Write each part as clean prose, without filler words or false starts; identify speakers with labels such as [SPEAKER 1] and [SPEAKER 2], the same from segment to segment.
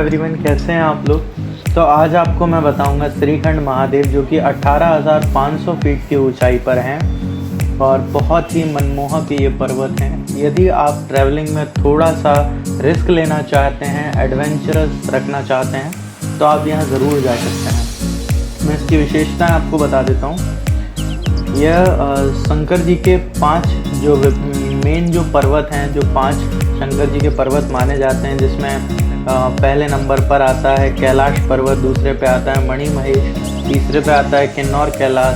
[SPEAKER 1] Everyone, कैसे हैं आप लोग। तो आज आपको मैं बताऊंगा श्रीखंड महादेव, जो कि 18,500 फीट की ऊंचाई पर हैं और बहुत ही मनमोहक ये पर्वत हैं। यदि आप ट्रैवलिंग में थोड़ा सा रिस्क लेना चाहते हैं, एडवेंचरस रखना चाहते हैं, तो आप यहाँ ज़रूर जा सकते हैं। मैं इसकी विशेषताएं आपको बता देता हूँ। यह शंकर जी के 5 जो मेन जो पर्वत हैं, जो 5 शंकर जी के पर्वत माने जाते हैं, जिसमें पहले नंबर पर आता है कैलाश पर्वत, दूसरे पे आता है मणि महेश, तीसरे पे आता है किन्नौर कैलाश,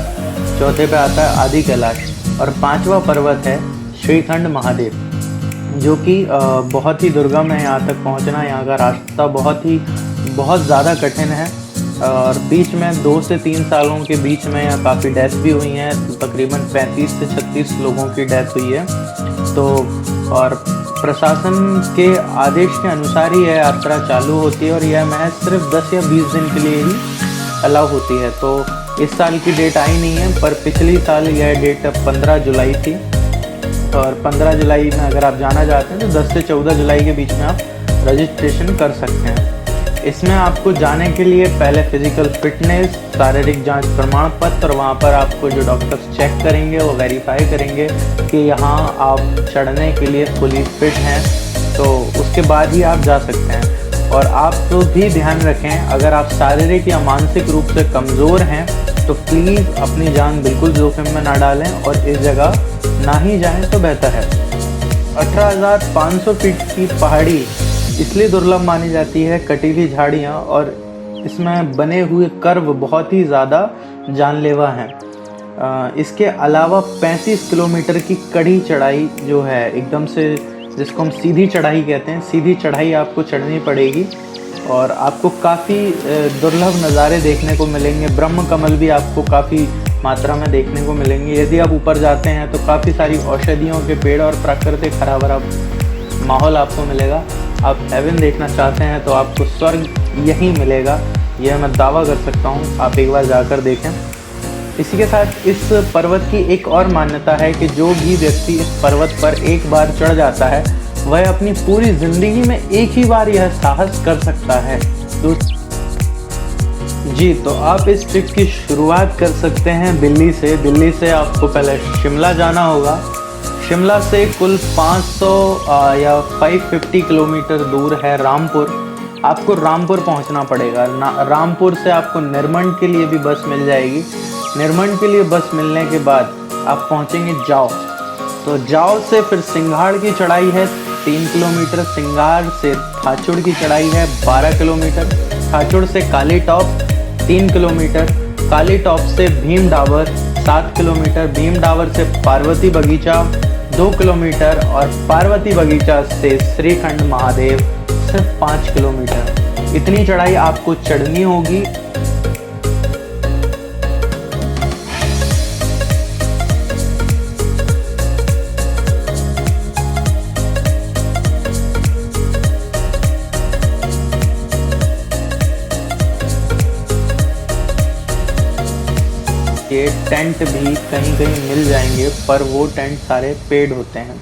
[SPEAKER 1] चौथे पे आता है आदि कैलाश और 5वां पर्वत है श्रीखंड महादेव, जो कि बहुत ही दुर्गम है। यहाँ तक पहुँचना, यहाँ का रास्ता बहुत ज़्यादा कठिन है और बीच में 2 से 3 सालों के बीच में यहाँ काफ़ी डेथ भी हुई हैं। तकरीबन 35 से 36 लोगों की डेथ हुई है। तो और प्रशासन के आदेश के अनुसार ही यह यात्रा चालू होती है और यह महज सिर्फ 10 या 20 दिन के लिए ही अलाउ होती है। तो इस साल की डेट आई नहीं है, पर पिछली साल यह डेट 15 जुलाई थी और 15 जुलाई में अगर आप जाना चाहते हैं तो 10 से 14 जुलाई के बीच में आप रजिस्ट्रेशन कर सकते हैं। इसमें आपको जाने के लिए पहले फिजिकल फिटनेस, शारीरिक जांच प्रमाण पत्र, और वहाँ पर आपको जो डॉक्टर्स चेक करेंगे वो वेरीफाई करेंगे कि यहाँ आप चढ़ने के लिए फुली फिट हैं, तो उसके बाद ही आप जा सकते हैं। और आप तो भी ध्यान रखें, अगर आप शारीरिक या मानसिक रूप से कमज़ोर हैं तो प्लीज़ अपनी जान बिल्कुल जोखिम में ना डालें और इस जगह ना ही जाएं तो बेहतर है। 18,500 फीट की पहाड़ी इसलिए दुर्लभ मानी जाती है, कटीली झाड़ियाँ और इसमें बने हुए कर्व बहुत ही ज़्यादा जानलेवा हैं। इसके अलावा 35 किलोमीटर की कड़ी चढ़ाई जो है, एकदम से जिसको हम सीधी चढ़ाई कहते हैं, सीधी चढ़ाई आपको चढ़नी पड़ेगी और आपको काफ़ी दुर्लभ नज़ारे देखने को मिलेंगे। ब्रह्म कमल भी आपको काफ़ी मात्रा में देखने को मिलेंगे। यदि आप ऊपर जाते हैं तो काफ़ी सारी औषधियों के पेड़ और प्राकृतिक हरा भरा माहौल आपको मिलेगा। आप हेवन देखना चाहते हैं तो आपको स्वर्ग यहीं मिलेगा, यह मैं दावा कर सकता हूँ। आप एक बार जाकर देखें। इसी के साथ इस पर्वत की एक और मान्यता है कि जो भी व्यक्ति इस पर्वत पर एक बार चढ़ जाता है वह अपनी पूरी ज़िंदगी में एक ही बार यह साहस कर सकता है। तो आप इस ट्रिप की शुरुआत कर सकते हैं दिल्ली से। दिल्ली से आपको पहले शिमला जाना होगा। शिमला से कुल 500 या 550 किलोमीटर दूर है रामपुर। आपको रामपुर पहुंचना पड़ेगा। रामपुर से आपको निरमंड के लिए भी बस मिल जाएगी। निरमंड के लिए बस मिलने के बाद आप पहुंचेंगे जाओ। तो जाओ से फिर सिंघाड़ की चढ़ाई है 3 किलोमीटर, सिंघाड़ से थाचुड़ की चढ़ाई है 12 किलोमीटर, थाचुड़ से काली टॉप 3 किलोमीटर, काली टॉप से भीम डाबर 7 किलोमीटर, भीम डाबर से पार्वती बगीचा 2 किलोमीटर और पार्वती बगीचा से श्रीखंड महादेव सिर्फ 5 किलोमीटर। इतनी चढ़ाई आपको चढ़नी होगी। ये टेंट भी कहीं कहीं मिल जाएंगे, पर वो टेंट सारे पेड होते हैं।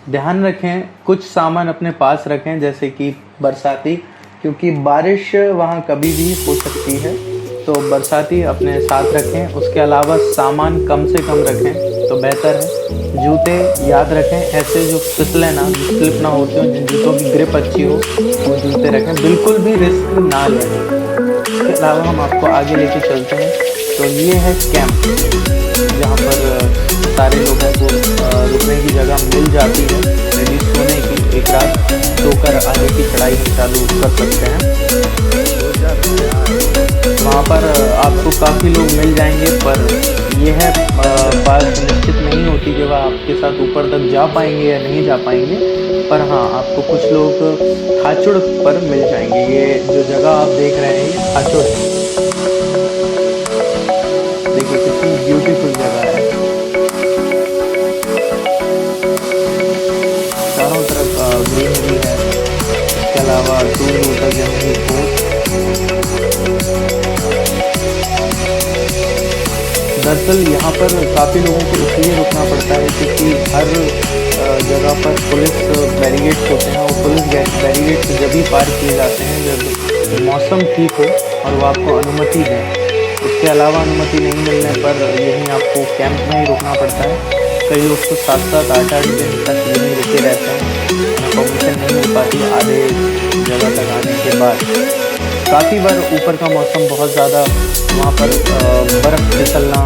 [SPEAKER 1] ध्यान रखें, कुछ सामान अपने पास रखें, जैसे कि बरसाती, क्योंकि बारिश वहाँ कभी भी हो सकती है, तो बरसाती अपने साथ रखें। उसके अलावा सामान कम से कम रखें तो बेहतर है। जूते याद रखें, ऐसे जो फिसले ना, स्लिप ना होते हो, जिन जूतों की ग्रिप अच्छी हो वो जूते रखें। बिल्कुल भी रिस्क ना लें। इसके अलावा हम आपको आगे लेके चलते हैं। तो ये है कैंप, जहाँ पर सारे लोगों को रुकने की जगह मिल जाती है, यदि सोने की। एक रात सोकर आगे की चढ़ाई हम चालू कर सकते हैं। वहाँ पर आपको काफ़ी लोग मिल जाएंगे, पर यह बात निश्चित नहीं होती कि वह आपके साथ ऊपर तक जा पाएंगे या नहीं जा पाएंगे। पर हाँ, आपको कुछ लोग थाचुड़ पर मिल जाएंगे। ये जो जगह आप देख रहे हैं ये थाचुड़ है। देखिए कितनी ब्यूटीफुल जगह है। चारों तरफ ग्रीनरी है। इसके अलावा दूर दूर तक जंगली फूल। दरअसल यहाँ पर काफ़ी लोगों को इसलिए रुकना पड़ता है क्योंकि हर जगह पर पुलिस बैरिकेड्स होते हैं, वो पुलिस बैरिकेड्स जब भी पार किए जाते हैं जब मौसम ठीक हो और वो आपको अनुमति दें। उसके अलावा अनुमति नहीं मिलने पर यहीं आपको कैंप में ही रुकना पड़ता है। कई लोग तो 7-7 8-8 दिन तक यहीं रुके रहते हैं, उन्हें परमिशन नहीं मिल पाती आधे जगह तक आने के बाद। काफ़ी बार ऊपर का मौसम बहुत ज़्यादा, वहाँ पर बर्फ़ फिसलना,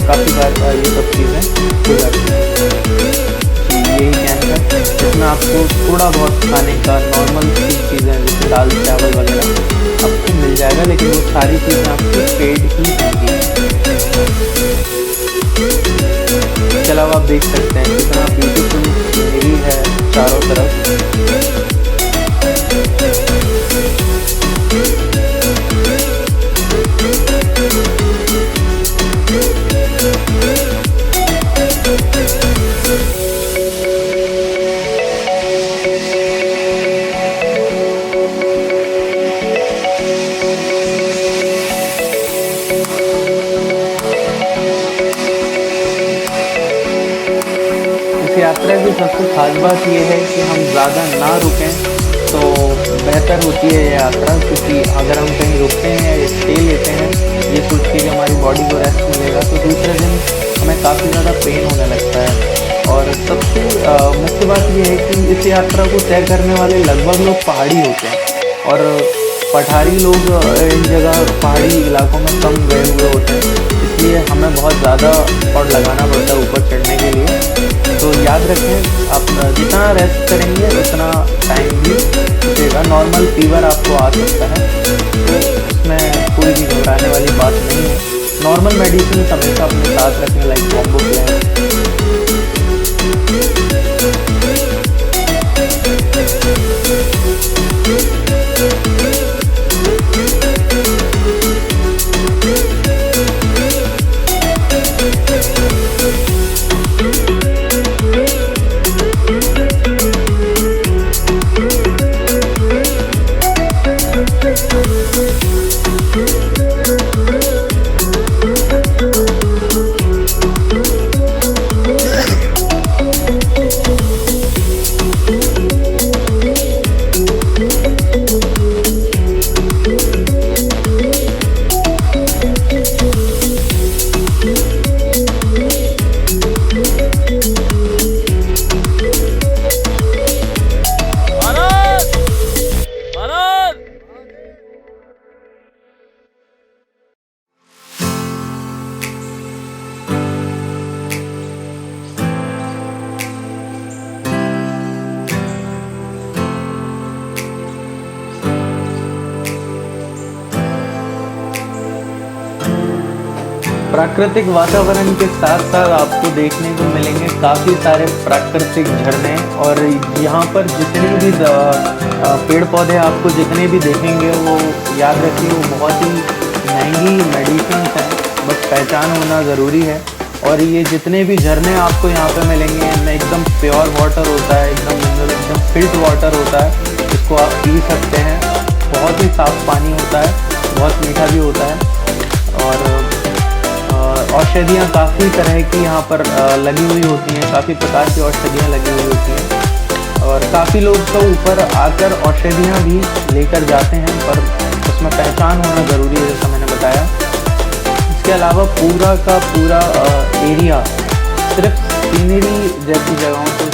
[SPEAKER 1] काफ़ी बार ये सब चीज़ें हो जाती हैं। यही कैंप है जिसमें आपको थोड़ा बहुत खाने का नॉर्मल चीज़ें जैसे दाल चावल वगैरह आपको मिल जाएगा, लेकिन वो सारी चीज़ें आपको पेड ही होंगी। इसके अलावा आप देख सकते हैं कितना ब्यूटीफुल सीनरी है चारों तरफ। यात्रा की सबसे खास बात यह है कि हम ज़्यादा ना रुकें तो बेहतर होती है ये यात्रा, क्योंकि अगर हम कहीं रुकते हैं या स्टे लेते हैं ये सोच के कि हमारी बॉडी को रेस्ट मिलेगा, तो दूसरे दिन हमें काफ़ी ज़्यादा पेन होने लगता है। और सबसे मुख्य बात यह है कि इस यात्रा को तय करने वाले लगभग लोग पहाड़ी होते हैं, और पठारी लोग इन जगह पहाड़ी इलाकों में कम गए हुए होते हैं, इसलिए हमें बहुत ज़्यादा एफर्ट लगाना पड़ता है ऊपर चढ़ने के लिए। तो याद रखें, आप जितना रेस्ट करेंगे उतना टाइम भी रुकेगा। नॉर्मल फीवर आपको आ सकता है, तो इसमें कोई भी घबराने वाली बात नहीं है। नॉर्मल मेडिसिन हमेशा अपने साथ रखें, लाइक कॉम्बो प्लान। प्राकृतिक वातावरण के साथ साथ आपको देखने को मिलेंगे काफ़ी सारे प्राकृतिक झरने, और यहाँ पर जितने भी पेड़ पौधे आपको जितने भी देखेंगे वो याद रखिए वो बहुत ही महंगी मेडिसिन हैं, बस पहचान होना ज़रूरी है। और ये जितने भी झरने आपको यहाँ पे मिलेंगे इनमें एकदम प्योर वाटर होता है, एकदम फिल्ट वाटर होता है, इसको आप पी सकते हैं। बहुत ही साफ़ पानी होता है, बहुत मीठा भी होता है। और औषधियाँ काफ़ी तरह की यहाँ पर लगी हुई होती हैं, काफ़ी प्रकार की औषधियाँ लगी हुई होती हैं, और काफ़ी लोग तो ऊपर आकर औषधियाँ भी लेकर जाते हैं, पर उसमें पहचान होना ज़रूरी है, जैसा मैंने बताया। इसके अलावा पूरा का पूरा एरिया सिर्फ सीनरी जैसी जगहों को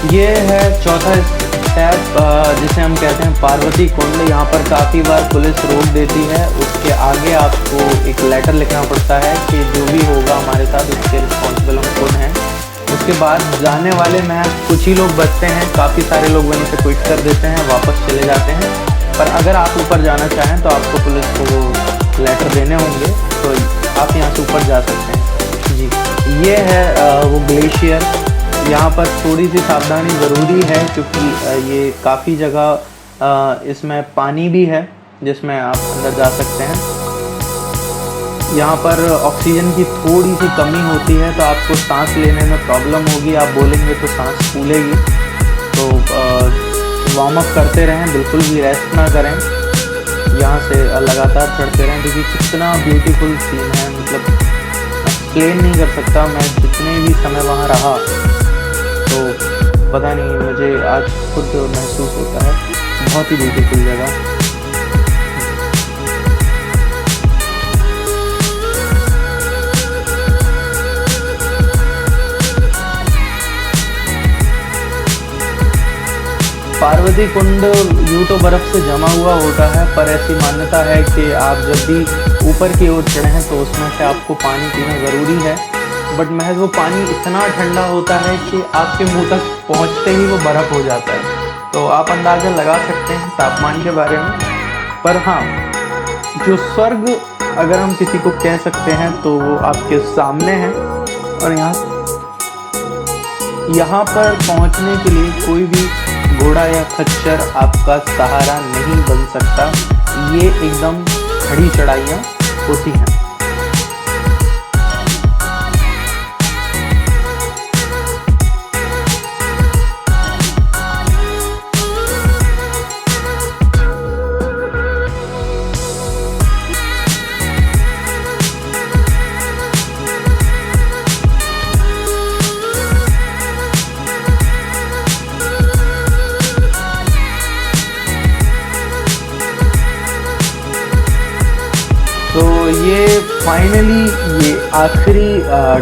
[SPEAKER 1] ये है चौथा स्टेप जिसे हम कहते हैं पार्वती कुंड। यहाँ पर काफ़ी बार पुलिस रोक देती है, उसके आगे आपको एक लेटर लिखना पड़ता है कि जो भी होगा हमारे साथ उसके रिस्पॉन्सिबल हम खुद हैं। उसके बाद जाने वाले में कुछ ही लोग बचते हैं, काफ़ी सारे लोग वहीं से क्विट कर देते हैं, वापस चले जाते हैं। पर अगर आप ऊपर जाना चाहें तो आपको पुलिस को वो लेटर देने होंगे, तो आप यहाँ से ऊपर जा सकते हैं जी। ये है वो ग्लेशियर। यहाँ पर थोड़ी सी सावधानी ज़रूरी है क्योंकि ये काफ़ी जगह इसमें पानी भी है जिसमें आप अंदर जा सकते हैं। यहाँ पर ऑक्सीजन की थोड़ी सी कमी होती है तो आपको सांस लेने में प्रॉब्लम होगी, आप बोलेंगे तो सांस फूलेगी। तो वार्म अप करते रहें, बिल्कुल भी रेस्ट ना करें, यहाँ से लगातार चढ़ते रहें क्योंकि कितना ब्यूटीफुल सीन है, मतलब एक्सप्लेन नहीं कर सकता। मैं जितने भी समय वहाँ रहा तो पता नहीं, मुझे आज खुद महसूस होता है, बहुत ही ब्यूटीफुल जगह। पार्वती कुंड यूँ तो बर्फ़ से जमा हुआ होता है, पर ऐसी मान्यता है कि आप जब भी ऊपर की ओर चढ़ें तो उसमें से आपको पानी पीना ज़रूरी है। बट महज वो पानी इतना ठंडा होता है कि आपके मुंह तक पहुंचते ही वो बर्फ़ हो जाता है। तो आप अंदाज़ा लगा सकते हैं तापमान के बारे में। पर हाँ, जो स्वर्ग अगर हम किसी को कह सकते हैं तो वो आपके सामने है। और यहाँ पर पहुँचने के लिए कोई भी घोड़ा या खच्चर आपका सहारा नहीं बन सकता। ये एकदम खड़ी चढ़ाइयाँ होती हैं। तो ये फाइनली ये आखिरी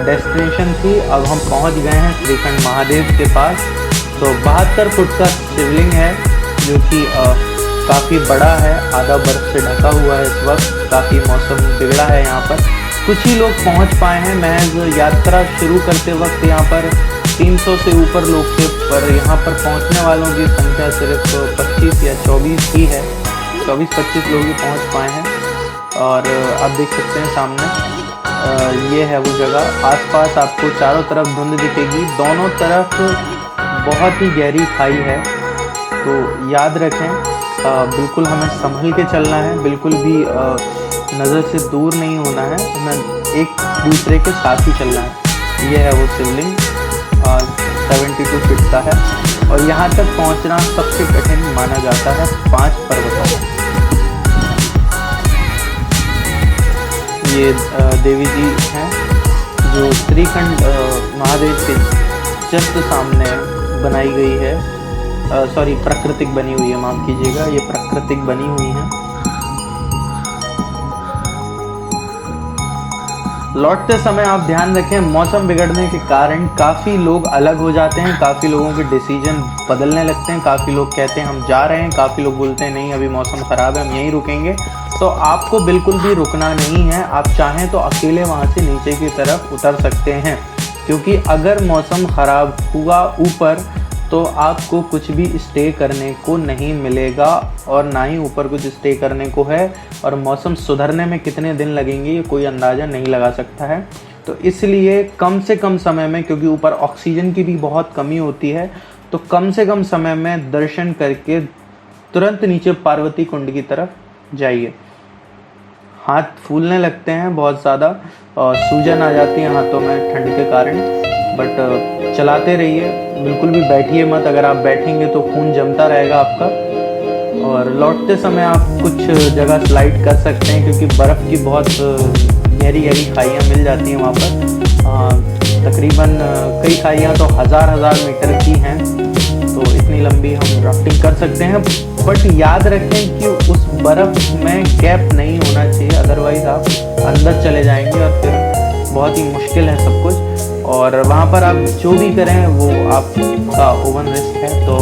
[SPEAKER 1] डेस्टिनेशन थी। अब हम पहुंच गए हैं श्रीखंड महादेव के पास। तो 72 फुट का शिवलिंग है जो कि काफ़ी बड़ा है, आधा बर्फ से ढका हुआ है। इस वक्त काफ़ी मौसम बिगड़ा है यहाँ पर, कुछ ही लोग पहुँच पाए हैं। महज यात्रा शुरू करते वक्त यहाँ पर 300 से ऊपर लोग थे, पर यहाँ पर पहुँचने वालों की संख्या सिर्फ 25 या 24 ही है। 24-25 लोग ही पहुँच पाए हैं। और आप देख सकते हैं सामने ये है वो जगह। आसपास आपको चारों तरफ धुंध दिखेगी, दोनों तरफ बहुत ही गहरी खाई है। तो याद रखें, बिल्कुल हमें संभल के चलना है, बिल्कुल भी नज़र से दूर नहीं होना है, हमें एक दूसरे के साथ ही चलना है। ये है वो शिवलिंग, 72 फीट का है। और यहाँ तक पहुँचना सबसे कठिन माना जाता है 5 पर्वतों में। ये देवी जी हैं जो श्रीखंड महादेव के जस्ट सामने बनाई गई है। सॉरी, प्राकृतिक बनी हुई है, माफ़ कीजिएगा, ये प्राकृतिक बनी हुई है। लौटते समय आप ध्यान रखें, मौसम बिगड़ने के कारण काफ़ी लोग अलग हो जाते हैं, काफ़ी लोगों के डिसीजन बदलने लगते हैं। काफ़ी लोग कहते हैं हम जा रहे हैं, काफ़ी लोग बोलते हैं नहीं अभी मौसम ख़राब है, हम यहीं रुकेंगे। तो आपको बिल्कुल भी रुकना नहीं है। आप चाहें तो अकेले वहाँ से नीचे की तरफ उतर सकते हैं, क्योंकि अगर मौसम ख़राब हुआ ऊपर तो आपको कुछ भी स्टे करने को नहीं मिलेगा, और ना ही ऊपर कुछ स्टे करने को है। और मौसम सुधरने में कितने दिन लगेंगे ये कोई अंदाज़ा नहीं लगा सकता है। तो इसलिए कम से कम समय में, क्योंकि ऊपर ऑक्सीजन की भी बहुत कमी होती है, तो कम से कम समय में दर्शन करके तुरंत नीचे पार्वती कुंड की तरफ जाइए। हाथ फूलने लगते हैं बहुत ज़्यादा और सूजन आ जाती है हाथों में ठंड के कारण, बट चलाते रहिए, बिल्कुल भी बैठिए मत। अगर आप बैठेंगे तो खून जमता रहेगा आपका। और लौटते समय आप कुछ जगह स्लाइड कर सकते हैं, क्योंकि बर्फ़ की बहुत गहरी गहरी खाइयाँ मिल जाती हैं वहाँ पर। तकरीबन कई खाइयाँ तो हज़ार मीटर की हैं, तो इतनी लंबी हम राफ्टिंग कर सकते हैं। बट याद रखें कि उस बर्फ़ में गैप नहीं होना चाहिए, अदरवाइज़ आप अंदर चले जाएंगे और फिर बहुत ही मुश्किल है सब कुछ। और वहाँ पर आप जो भी करें वो आपका ओवन रिस्क है। तो